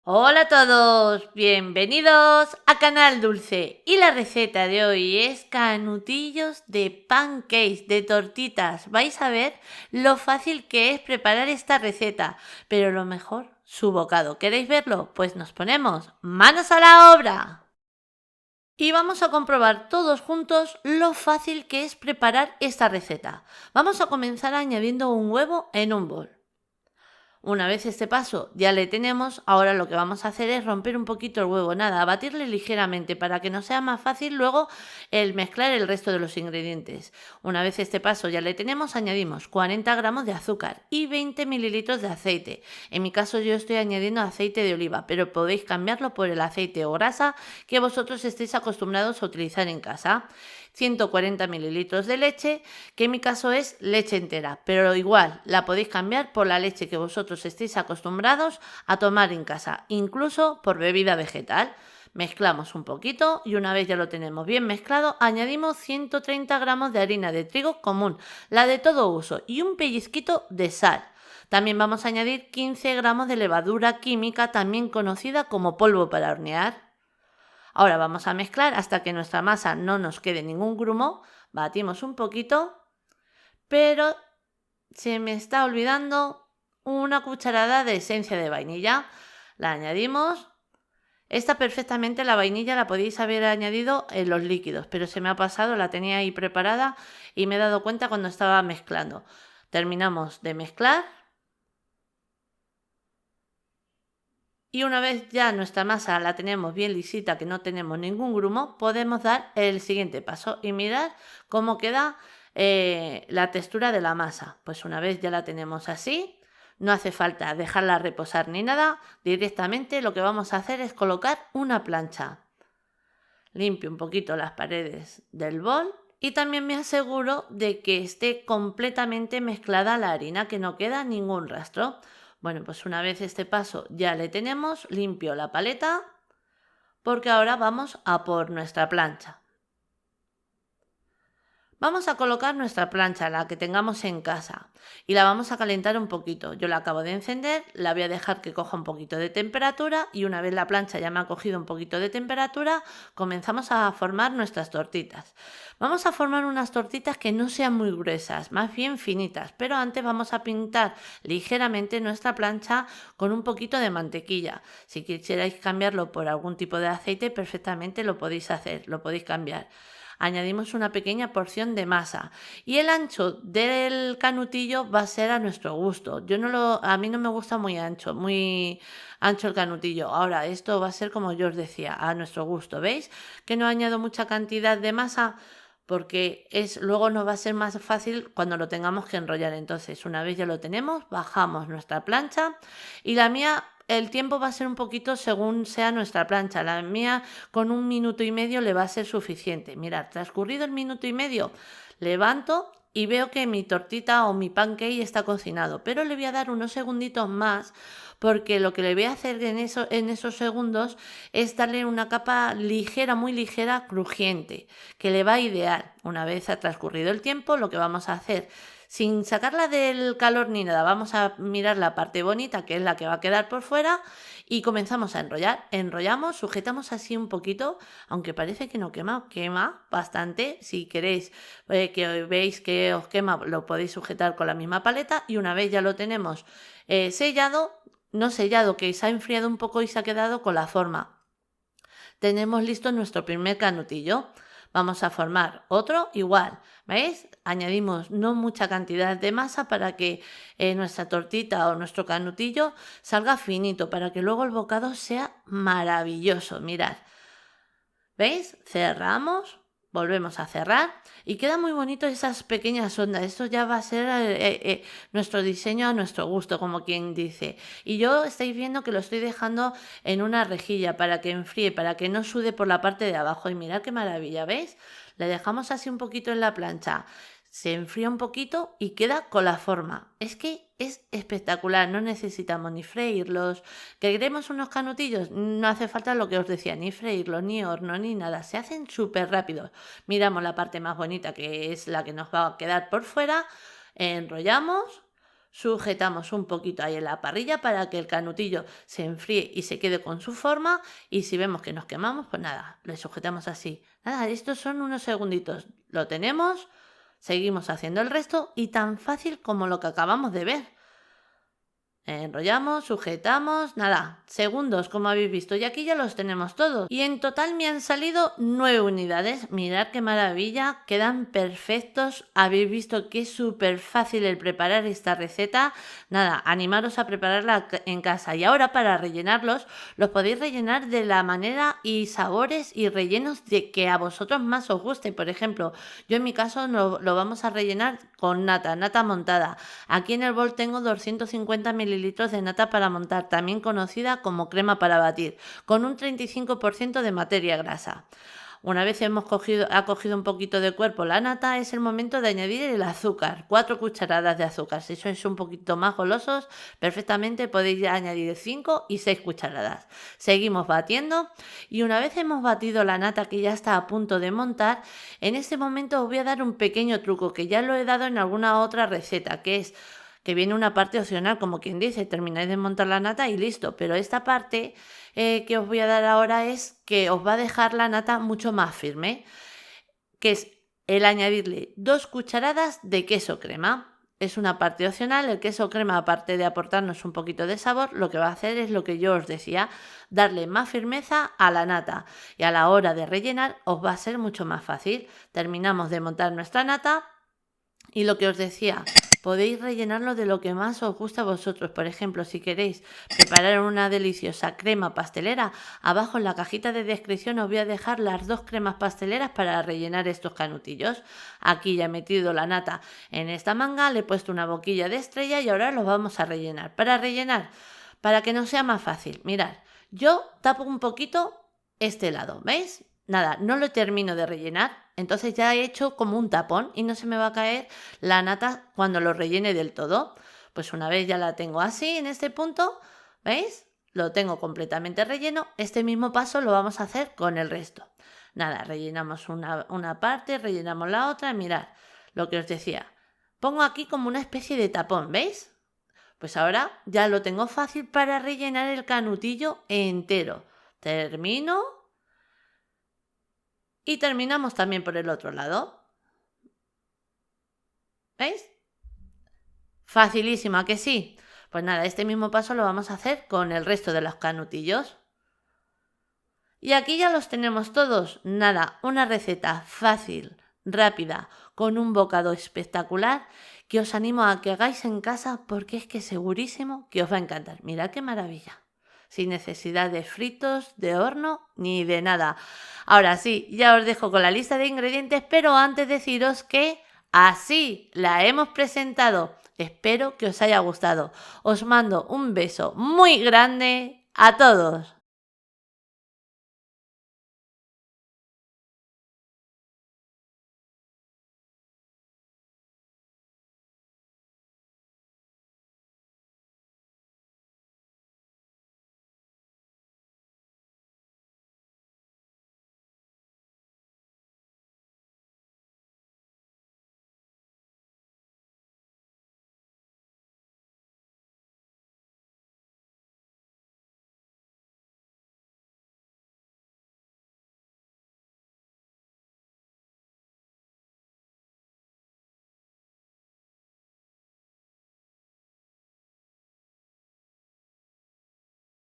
Hola a todos, bienvenidos a Canal Dulce y la receta de hoy es canutillos de pancakes, de tortitas. Vais a ver lo fácil que es preparar esta receta, pero lo mejor, su bocado. ¿Queréis verlo? Pues nos ponemos manos a la obra. Y vamos a comprobar todos juntos lo fácil que es preparar esta receta. Vamos a comenzar añadiendo un huevo en un bol. Una vez este paso ya le tenemos, ahora lo que vamos a hacer es romper un poquito el huevo, nada, batirle ligeramente para que nos sea más fácil luego el mezclar el resto de los ingredientes. Una vez este paso ya le tenemos, añadimos 40 gramos de azúcar y 20 mililitros de aceite. En mi caso yo estoy añadiendo aceite de oliva, pero podéis cambiarlo por el aceite o grasa que vosotros estéis acostumbrados a utilizar en casa. 140 mililitros de leche, que en mi caso es leche entera, pero igual la podéis cambiar por la leche que vosotros estéis acostumbrados a tomar en casa, incluso por bebida vegetal. Mezclamos un poquito y una vez ya lo tenemos bien mezclado, añadimos 130 gramos de harina de trigo común, la de todo uso, y un pellizquito de sal. También vamos a añadir 15 gramos de levadura química, también conocida como polvo para hornear. Ahora vamos a mezclar hasta que nuestra masa no nos quede ningún grumo. Batimos un poquito, pero se me está olvidando una cucharada de esencia de vainilla. La añadimos. Esta perfectamente la vainilla la podéis haber añadido en los líquidos, pero se me ha pasado, la tenía ahí preparada y me he dado cuenta cuando estaba mezclando. Terminamos de mezclar. Y una vez ya nuestra masa la tenemos bien lisita, que no tenemos ningún grumo, podemos dar el siguiente paso y mirar cómo queda la textura de la masa. Pues una vez ya la tenemos así, no hace falta dejarla reposar ni nada, directamente lo que vamos a hacer es colocar una plancha. Limpio un poquito las paredes del bol y también me aseguro de que esté completamente mezclada la harina, que no queda ningún rastro. Bueno, pues una vez este paso ya le tenemos, limpio la paleta porque ahora vamos a por nuestra plancha. Vamos a colocar nuestra plancha, la que tengamos en casa, y la vamos a calentar un poquito. Yo la acabo de encender, la voy a dejar que coja un poquito de temperatura y una vez la plancha ya me ha cogido un poquito de temperatura, comenzamos a formar nuestras tortitas. Vamos a formar unas tortitas que no sean muy gruesas, más bien finitas, pero antes vamos a pintar ligeramente nuestra plancha con un poquito de mantequilla. Si quisierais cambiarlo por algún tipo de aceite, perfectamente lo podéis hacer, lo podéis cambiar. Añadimos una pequeña porción de masa y el ancho del canutillo va a ser a nuestro gusto. A mí no me gusta muy ancho el canutillo. Ahora esto va a ser como yo os decía, a nuestro gusto. ¿Veis que no añado mucha cantidad de masa? Porque luego nos va a ser más fácil cuando lo tengamos que enrollar. Entonces, una vez ya lo tenemos, bajamos nuestra plancha y la mía, el tiempo va a ser un poquito según sea nuestra plancha. La mía con 1 minuto y medio le va a ser suficiente. Mirad, transcurrido el minuto y medio, levanto y veo que mi tortita o mi pancake está cocinado, pero le voy a dar unos segunditos más porque lo que le voy a hacer en esos segundos es darle una capa ligera, muy ligera, crujiente, que le va a idear. Una vez ha transcurrido el tiempo, lo que vamos a hacer, sin sacarla del calor ni nada, vamos a mirar la parte bonita, que es la que va a quedar por fuera, y comenzamos a enrollar. Enrollamos, sujetamos así un poquito, aunque parece que no quema, quema bastante. Si queréis que veis que os quema, lo podéis sujetar con la misma paleta, y una vez ya lo tenemos sellado, no sellado, que se ha enfriado un poco y se ha quedado con la forma. Tenemos listo nuestro primer canutillo. Vamos a formar otro igual, ¿veis? Añadimos no mucha cantidad de masa para que nuestra tortita o nuestro canutillo salga finito, para que luego el bocado sea maravilloso. Mirad, ¿veis? Cerramos, volvemos a cerrar y queda muy bonito esas pequeñas ondas. Esto ya va a ser nuestro diseño a nuestro gusto, como quien dice. Y yo estáis viendo que lo estoy dejando en una rejilla para que enfríe, para que no sude por la parte de abajo. Y mirad qué maravilla, ¿veis? Le dejamos así un poquito en la plancha. Se enfría un poquito y queda con la forma. Es que es espectacular, no necesitamos ni freírlos. ¿Que queremos unos canutillos? No hace falta lo que os decía, ni freírlos, ni horno, ni nada. Se hacen súper rápidos. Miramos la parte más bonita, que es la que nos va a quedar por fuera. Enrollamos, sujetamos un poquito ahí en la parrilla para que el canutillo se enfríe y se quede con su forma, y si vemos que nos quemamos, pues nada, le sujetamos así. Nada, estos son unos segunditos. Lo tenemos, seguimos haciendo el resto y tan fácil como lo que acabamos de ver. Enrollamos, sujetamos, nada, segundos como habéis visto, y aquí ya los tenemos todos. Y en total me han salido 9 unidades, mirad qué maravilla, quedan perfectos. Habéis visto que es súper fácil el preparar esta receta. Nada, animaros a prepararla en casa. Y ahora para rellenarlos, los podéis rellenar de la manera y sabores y rellenos de que a vosotros más os guste. Por ejemplo, yo en mi caso lo vamos a rellenar con nata montada. Aquí en el bol tengo 250 mililitros de nata para montar, también conocida como crema para batir, con un 35% de materia grasa. Una vez ha cogido un poquito de cuerpo la nata, es el momento de añadir el azúcar, 4 cucharadas de azúcar. Si sois un poquito más golosos, perfectamente podéis añadir 5 y 6 cucharadas. Seguimos batiendo y una vez hemos batido la nata que ya está a punto de montar, en este momento os voy a dar un pequeño truco que ya lo he dado en alguna otra receta, que es que viene una parte opcional, como quien dice, termináis de montar la nata y listo, pero esta parte que os voy a dar ahora es que os va a dejar la nata mucho más firme, que es el añadirle 2 cucharadas de queso crema. Es una parte opcional. El queso crema, aparte de aportarnos un poquito de sabor, lo que va a hacer es lo que yo os decía, darle más firmeza a la nata, y a la hora de rellenar os va a ser mucho más fácil. Terminamos de montar nuestra nata y lo que os decía, podéis rellenarlo de lo que más os gusta a vosotros. Por ejemplo, si queréis preparar una deliciosa crema pastelera, abajo en la cajita de descripción os voy a dejar las 2 cremas pasteleras para rellenar estos canutillos. Aquí ya he metido la nata en esta manga, le he puesto una boquilla de estrella y ahora los vamos a rellenar. Para rellenar, para que nos sea más fácil, mirad, yo tapo un poquito este lado, ¿veis? Nada, no lo termino de rellenar, entonces ya he hecho como un tapón y no se me va a caer la nata cuando lo rellene del todo. Pues una vez ya la tengo así en este punto, ¿veis? Lo tengo completamente relleno. Este mismo paso lo vamos a hacer con el resto. Nada, rellenamos una parte, rellenamos la otra, mirad lo que os decía. Pongo aquí como una especie de tapón, ¿veis? Pues ahora ya lo tengo fácil para rellenar el canutillo entero. Termino. Y terminamos también por el otro lado. ¿Veis? Facilísima, ¿que sí? Pues nada, este mismo paso lo vamos a hacer con el resto de los canutillos. Y aquí ya los tenemos todos. Nada, una receta fácil, rápida, con un bocado espectacular que os animo a que hagáis en casa porque es que segurísimo que os va a encantar. Mirad qué maravilla. Sin necesidad de fritos, de horno, ni de nada. Ahora sí, ya os dejo con la lista de ingredientes, pero antes deciros que así la hemos presentado. Espero que os haya gustado. Os mando un beso muy grande a todos.